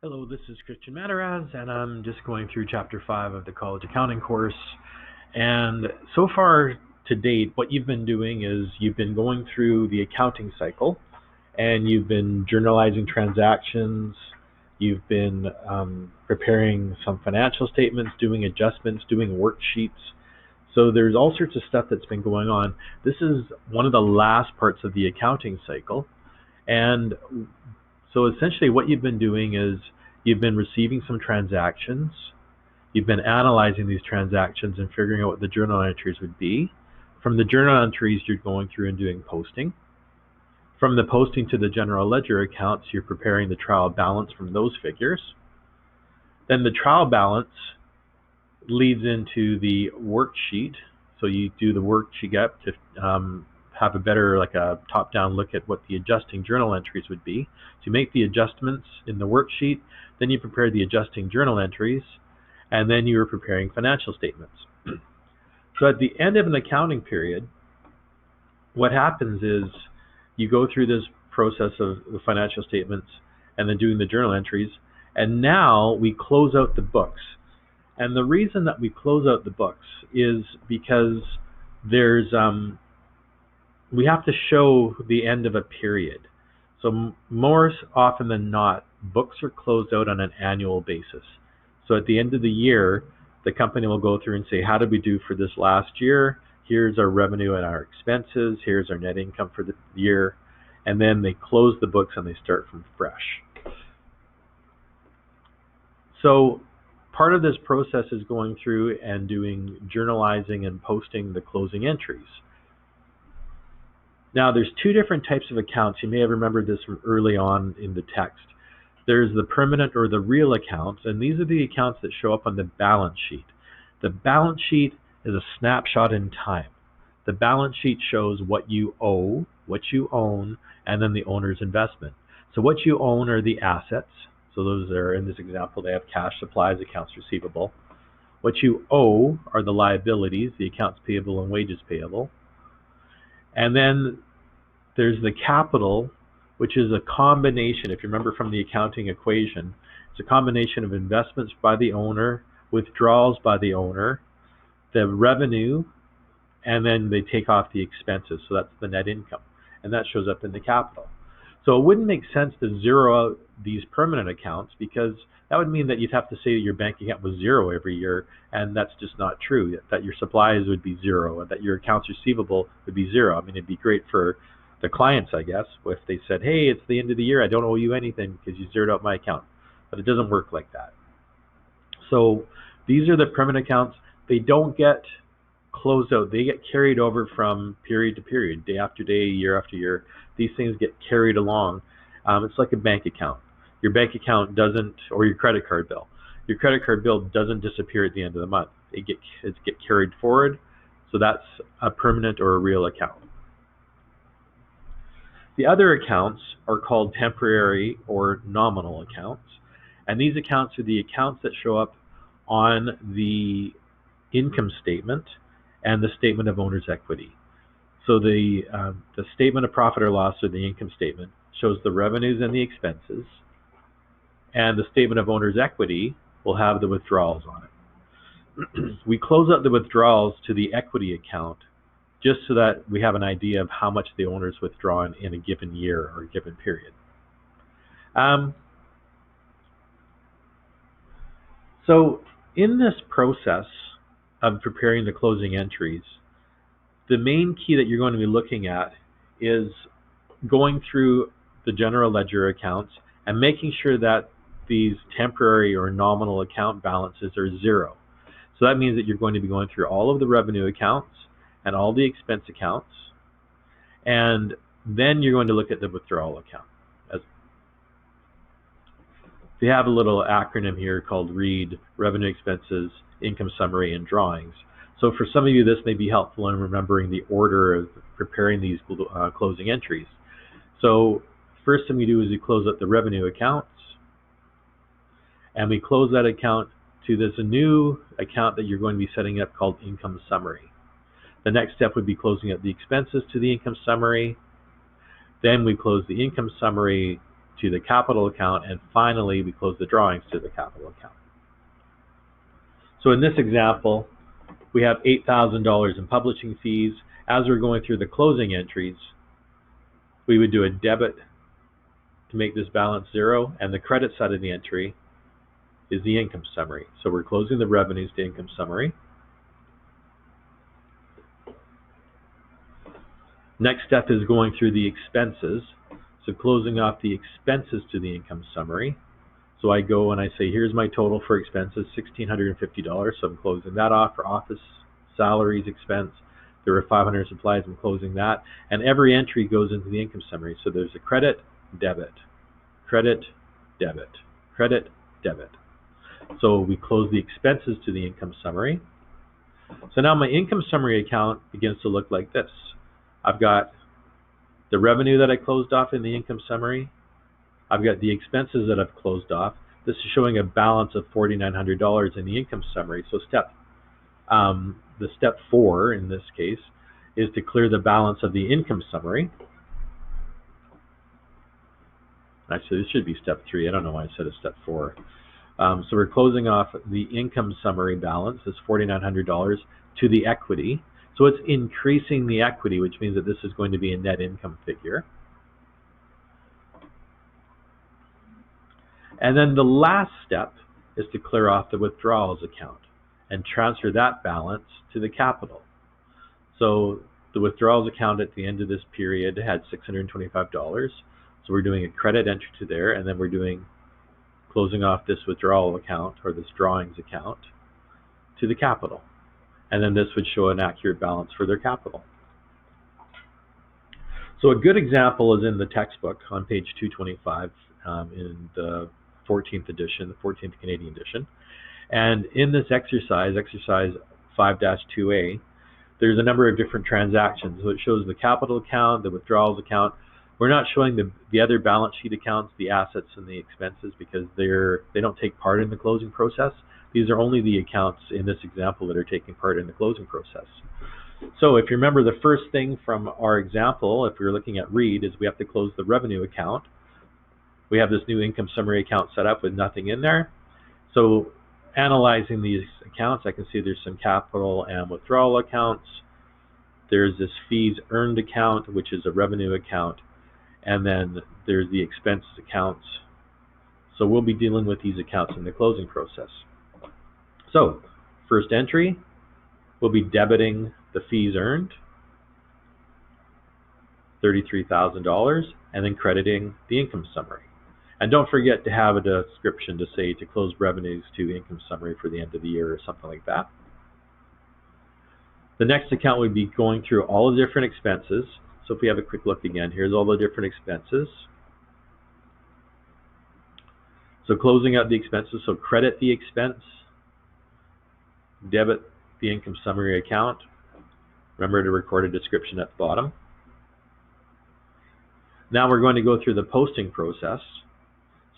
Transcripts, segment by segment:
Hello, this is Christian Madarasz, and I'm just going through Chapter 5 of the College Accounting course. And so far to date, what you've been doing is you've been going through the accounting cycle, and you've been journalizing transactions, you've been preparing some financial statements, doing adjustments, doing worksheets. So there's all sorts of stuff that's been going on. This is one of the last parts of the accounting cycle. And so essentially what you've been doing is you've been receiving some transactions, you've been analyzing these transactions and figuring out what the journal entries would be. From the journal entries, you're going through and doing posting. From the posting to the general ledger accounts, you're preparing the trial balance from those figures. Then the trial balance leads into the worksheet. So you do the worksheet up to have a better, like a top-down look at what the adjusting journal entries would be. So you make the adjustments in the worksheet, then you prepare the adjusting journal entries, and then you're preparing financial statements. So at the end of an accounting period, what happens is you go through this process of the financial statements and then doing the journal entries, and now we close out the books. And the reason that we close out the books is because there's we have to show the end of a period. So more often than not, books are closed out on an annual basis. So at the end of the year, the company will go through and say, how did we do for this last year? Here's our revenue and our expenses. Here's our net income for the year. And then they close the books and they start from fresh. So part of this process is going through and doing journalizing and posting the closing entries. Now, there's two different types of accounts. You may have remembered this from early on in the text. There's the permanent or the real accounts, and these are the accounts that show up on the balance sheet. The balance sheet is a snapshot in time. The balance sheet shows what you owe, what you own, and then the owner's investment. So what you own are the assets. So those are, in this example, they have cash, supplies, accounts receivable. What you owe are the liabilities, the accounts payable and wages payable. And then there's the capital, which is a combination, if you remember from the accounting equation, it's a combination of investments by the owner, withdrawals by the owner, the revenue, and then they take off the expenses. So that's the net income. And that shows up in the capital. So it wouldn't make sense to zero out these permanent accounts, because that would mean that you'd have to say that your bank account was zero every year, and that's just not true. That your supplies would be zero, and that your accounts receivable would be zero. I mean, it'd be great for the clients, I guess, if they said, hey, it's the end of the year, I don't owe you anything because you zeroed out my account. But it doesn't work like that. So these are the permanent accounts. They don't get closed out. They get carried over from period to period, day after day, year after year. These things get carried along. It's like a bank account. Your bank account doesn't, or your credit card bill. Your credit card bill doesn't disappear at the end of the month. It gets carried forward. So that's a permanent or a real account. The other accounts are called temporary or nominal accounts. And these accounts are the accounts that show up on the income statement and the statement of owner's equity. So the statement of profit or loss, or the income statement, shows the revenues and the expenses, and the statement of owner's equity will have the withdrawals on it. We close out the withdrawals to the equity account just so that we have an idea of how much the owner's withdrawn in a given year or a given period. So in this process of preparing the closing entries, the main key that you're going to be looking at is going through the general ledger accounts and making sure that these temporary or nominal account balances are zero. So that means that you're going to be going through all of the revenue accounts and all the expense accounts, and then you're going to look at the withdrawal account. They have a little acronym here called READ: revenue, expenses, income summary, and drawings. So for some of you, this may be helpful in remembering the order of preparing these closing entries. So first thing we do is we close out the revenue accounts, and we close that account to this new account that you're going to be setting up called income summary. The next step would be closing out the expenses to the income summary. Then we close the income summary to the capital account, and finally we close the drawings to the capital account. So in this example, we have $8,000 in publishing fees. As we're going through the closing entries, we would do a debit to make this balance zero, and the credit side of the entry is the income summary. So we're closing the revenues to income summary. Next step is going through the expenses. So closing off the expenses to the income summary. So I go and I say, here's my total for expenses, $1,650. So I'm closing that off for office salaries expense. There were 500 supplies, I'm closing that. And every entry goes into the income summary. So there's a credit, debit, credit, debit, credit, debit. So we close the expenses to the income summary. So now my income summary account begins to look like this. I've got the revenue that I closed off in the income summary. I've got the expenses that I've closed off. This is showing a balance of $4,900 in the income summary. So the step 4 in this case is to clear the balance of the income summary. Actually, this should be step 3. I don't know why I said it's step 4. So we're closing off the income summary balance, this $4,900, to the equity. So it's increasing the equity, which means that this is going to be a net income figure. And then the last step is to clear off the withdrawals account and transfer that balance to the capital. So the withdrawals account at the end of this period had $625. So we're doing a credit entry to there, and then we're doing closing off this withdrawal account, or this drawings account, to the capital. And then this would show an accurate balance for their capital. So a good example is in the textbook on page 225 in the 14th edition, the 14th Canadian edition. And in this exercise, exercise 5-2A, there's a number of different transactions. So it shows the capital account, the withdrawals account. We're not showing the other balance sheet accounts, the assets and the expenses, because they don't take part in the closing process. These are only the accounts in this example that are taking part in the closing process. So if you remember, the first thing from our example, if we're looking at read, is we have to close the revenue account. We have this new income summary account set up with nothing in there. So analyzing these accounts, I can see there's some capital and withdrawal accounts. There's this fees earned account, which is a revenue account. And then there's the expenses accounts. So we'll be dealing with these accounts in the closing process. So first entry, we'll be debiting the fees earned, $33,000, and then crediting the income summary. And don't forget to have a description to say to close revenues to income summary for the end of the year or something like that. The next account would be going through all the different expenses. So if we have a quick look again, here's all the different expenses. So closing out the expenses, so credit the expense, debit the income summary account. Remember to record a description at the bottom. Now we're going to go through the posting process.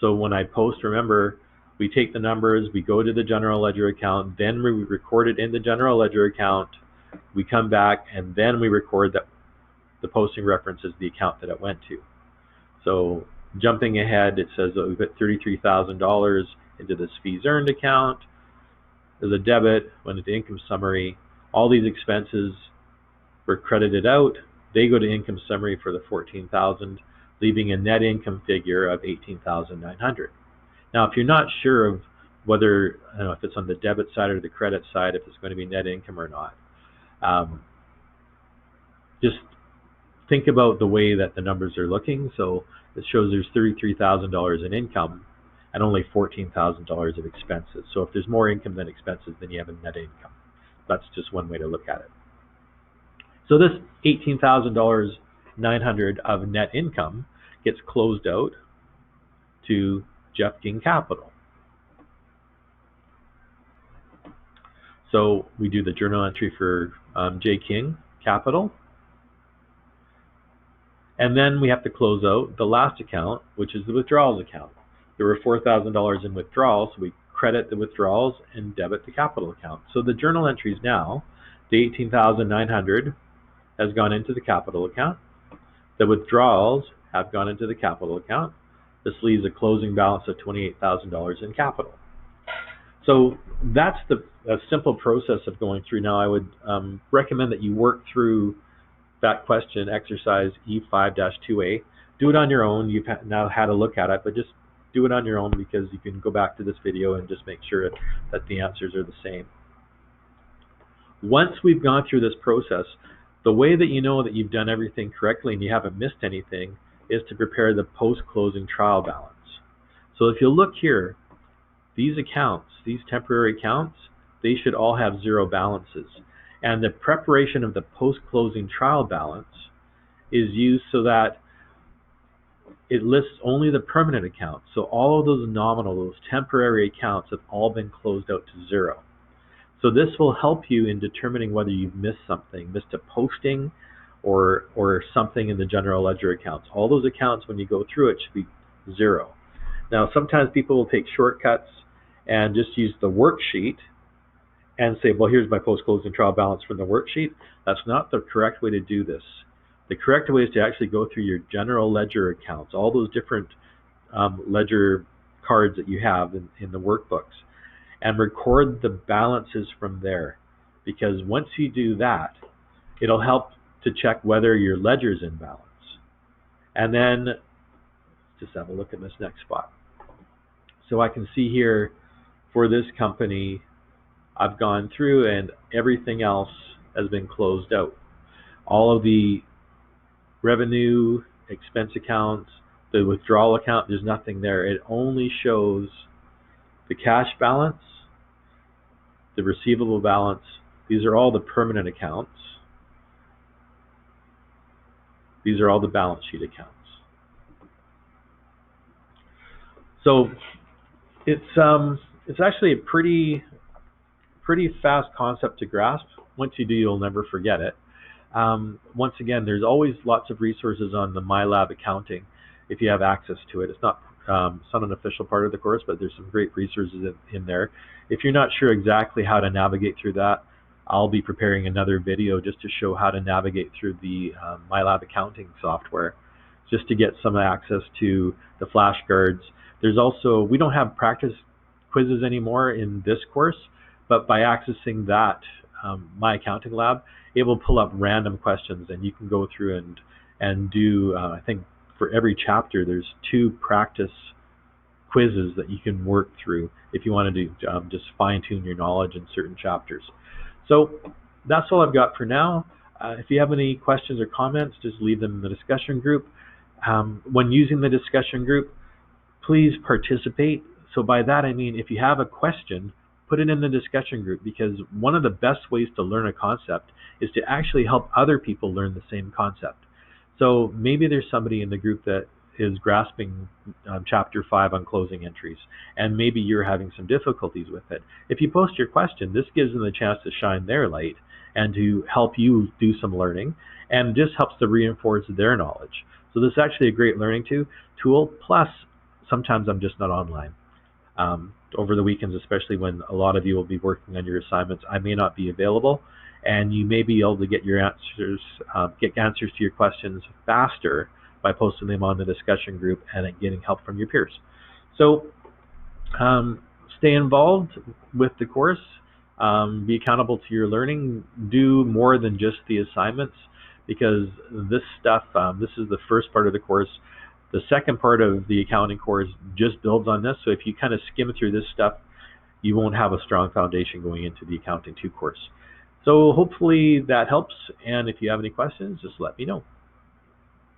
So when I post, remember, we take the numbers, we go to the general ledger account, then we record it in the general ledger account, we come back, and then we record that the posting reference is the account that it went to. So jumping ahead, it says that we put $33,000 into this fees earned account. There's a debit, went into income summary. All these expenses were credited out. They go to income summary for the $14,000, leaving a net income figure of $18,900. Now, if you're not sure of whether, I don't know, if it's on the debit side or the credit side, if it's going to be net income or not, just think about the way that the numbers are looking. So it shows there's $33,000 in income and only $14,000 of expenses. So if there's more income than expenses, then you have a net income. That's just one way to look at it. So this $18,900 of net income gets closed out to Jeff King Capital. So we do the journal entry for J. King Capital. And then we have to close out the last account, which is the withdrawals account. There were $4,000 in withdrawals, so we credit the withdrawals and debit the capital account. So the journal entries now, the $18,900 has gone into the capital account. The withdrawals have gone into the capital account. This leaves a closing balance of $28,000 in capital. So that's a simple process of going through. Now I would recommend that you work through that question, exercise E5-2A. Do it on your own. You've now had a look at it, but just do it on your own, because you can go back to this video and just make sure that the answers are the same. Once we've gone through this process, the way that you know that you've done everything correctly and you haven't missed anything is to prepare the post-closing trial balance. So if you look here, these accounts, these temporary accounts, they should all have zero balances. And the preparation of the post-closing trial balance is used so that it lists only the permanent accounts. So all of those nominal, those temporary accounts have all been closed out to zero. So this will help you in determining whether you've missed something, missed a posting or something in the general ledger accounts. All those accounts, when you go through it, should be zero. Now, sometimes people will take shortcuts and just use the worksheet and say, well, here's my post-closing trial balance from the worksheet. That's not the correct way to do this. The correct way is to actually go through your general ledger accounts, all those different ledger cards that you have in the workbooks, and record the balances from there. Because once you do that, it'll help to check whether your ledger's in balance. And then just have a look at this next spot. So I can see here for this company, I've gone through and everything else has been closed out. All of the revenue, expense accounts, the withdrawal account, there's nothing there. It only shows the cash balance, the receivable balance. These are all the permanent accounts. These are all the balance sheet accounts. So it's actually a pretty fast concept to grasp. Once you do, you'll never forget it. Once again, there's always lots of resources on the MyLab accounting if you have access to it. It's not an official part of the course, but there's some great resources in there. If you're not sure exactly how to navigate through that, I'll be preparing another video just to show how to navigate through the MyLab accounting software, just to get some access to the flashcards. There's also, we don't have practice quizzes anymore in this course, but by accessing that My Accounting Lab, it will pull up random questions, and you can go through and do, I think for every chapter, there's 2 practice quizzes that you can work through if you want to do just fine-tune your knowledge in certain chapters. So that's all I've got for now. If you have any questions or comments, just leave them in the discussion group. When using the discussion group, please participate. So by that I mean, if you have a question, put it in the discussion group, because one of the best ways to learn a concept is to actually help other people learn the same concept. So maybe there's somebody in the group that is grasping chapter 5 on closing entries, and maybe you're having some difficulties with it. If you post your question, this gives them the chance to shine their light and to help you do some learning, and just helps to reinforce their knowledge. So this is actually a great learning tool. Plus, sometimes I'm just not online. Over the weekends, especially when a lot of you will be working on your assignments, I may not be available, and you may be able to get your answers, get answers to your questions faster by posting them on the discussion group and getting help from your peers. So stay involved with the course, be accountable to your learning, do more than just the assignments, because this stuff, this is the first part of the course. The second part of the accounting course just builds on this, so if you kind of skim through this stuff, you won't have a strong foundation going into the Accounting 2 course. So hopefully that helps, and if you have any questions, just let me know.